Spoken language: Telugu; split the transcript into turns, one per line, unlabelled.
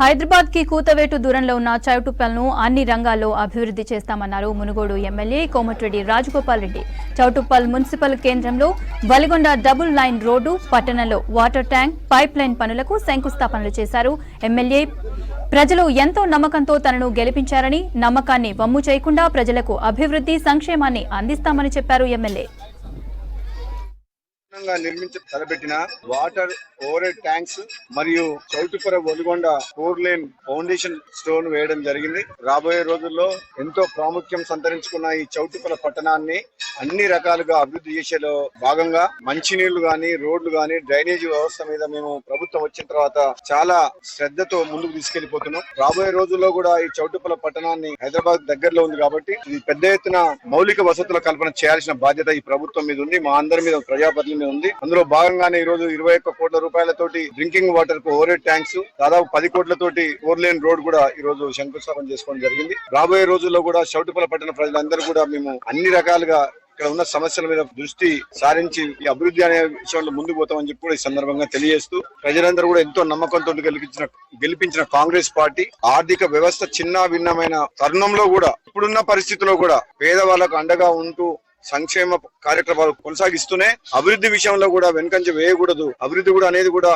హైదరాబాద్ కి కూతవేటు దూరంలో ఉన్న చౌటుప్పల్ను అన్ని రంగాల్లో అభివృద్ధి చేస్తామన్నారు మునుగోడు ఎమ్మెల్యే కోమటిరెడ్డి రాజగోపాల్ రెడ్డి. చౌటుప్పల్ మున్సిపల్ కేంద్రంలో వలిగొండ డబుల్ లైన్ రోడ్డు, పట్టణంలో వాటర్ ట్యాంక్, పైప్ లైన్ పనులకు శంకుస్థాపనలు చేశారు. ఎమ్మెల్యే ప్రజలు ఎంతో నమ్మకంతో తనను గెలిపించారని, నమ్మకాన్ని వమ్ము చేయకుండా ప్రజలకు అభివృద్ధి, సంక్షేమాన్ని అందిస్తామని చెప్పారు ఎమ్మెల్యే.
తలపెట్టిన వాటర్ ఓవర్ హెడ్ ట్యాంక్స్ మరియు చౌటుప్పల వలిగొండ 4 లేన్ ఫౌండేషన్ స్టోన్ వేయడం జరిగింది. రాబోయే రోజుల్లో ఎంతో ప్రాముఖ్యం సంతరించుకున్న ఈ చౌటుప్పల పట్టణాన్ని అన్ని రకాలుగా అభివృద్ధి చేసేలో భాగంగా మంచినీళ్లు గాని, రోడ్లు గాని, డ్రైనేజీ వ్యవస్థ మీద మేము ప్రభుత్వం వచ్చిన తర్వాత చాలా శ్రద్ధతో ముందుకు తీసుకెళ్లిపోతున్నాం. రాబోయే రోజుల్లో కూడా ఈ చౌటుప్పల పట్టణాన్ని హైదరాబాద్ దగ్గరలో ఉంది కాబట్టి ఇది పెద్ద ఎత్తున మౌలిక వసతుల కల్పన చేయాల్సిన బాధ్యత ఈ ప్రభుత్వం మీద ఉంది, మా అందరి మీద, ప్రజాప్రతినిధుల మీద ఉంది. అందులో భాగంగానే ఈ రోజు 21 కోట్ల రూపాయలతోటి డ్రింకింగ్ వాటర్ కు ఓవర్ హెడ్ ట్యాంక్స్, దాదాపు 10 కోట్లతోటి 4 లేన్ రోడ్ కూడా ఈ రోజు శంకుస్థాపన చేసుకోవడం జరిగింది. రాబోయే రోజుల్లో కూడా చౌటుప్పల పట్టణ ప్రజలందరూ కూడా మేము అన్ని రకాలుగా ఇక్కడ ఉన్న సమస్యల మీద దృష్టి సారించి ఈ అభివృద్ధి అనే విషయంలో ముందుకు పోతామని చెప్పి కూడా ఈ సందర్భంగా తెలియజేస్తూ, ప్రజలందరూ కూడా ఎంతో నమ్మకంతో గెలిపించిన కాంగ్రెస్ పార్టీ ఆర్థిక వ్యవస్థ చిన్న భిన్నమైన తరుణంలో కూడా, ఇప్పుడున్న పరిస్థితుల్లో కూడా పేదవాళ్లకు అండగా ఉంటూ సంక్షేమ కార్యక్రమాలు కొనసాగిస్తూనే అభివృద్ధి విషయంలో కూడా వెనుకంజ వేయకూడదు. అభివృద్ధి కూడా అనేది కూడా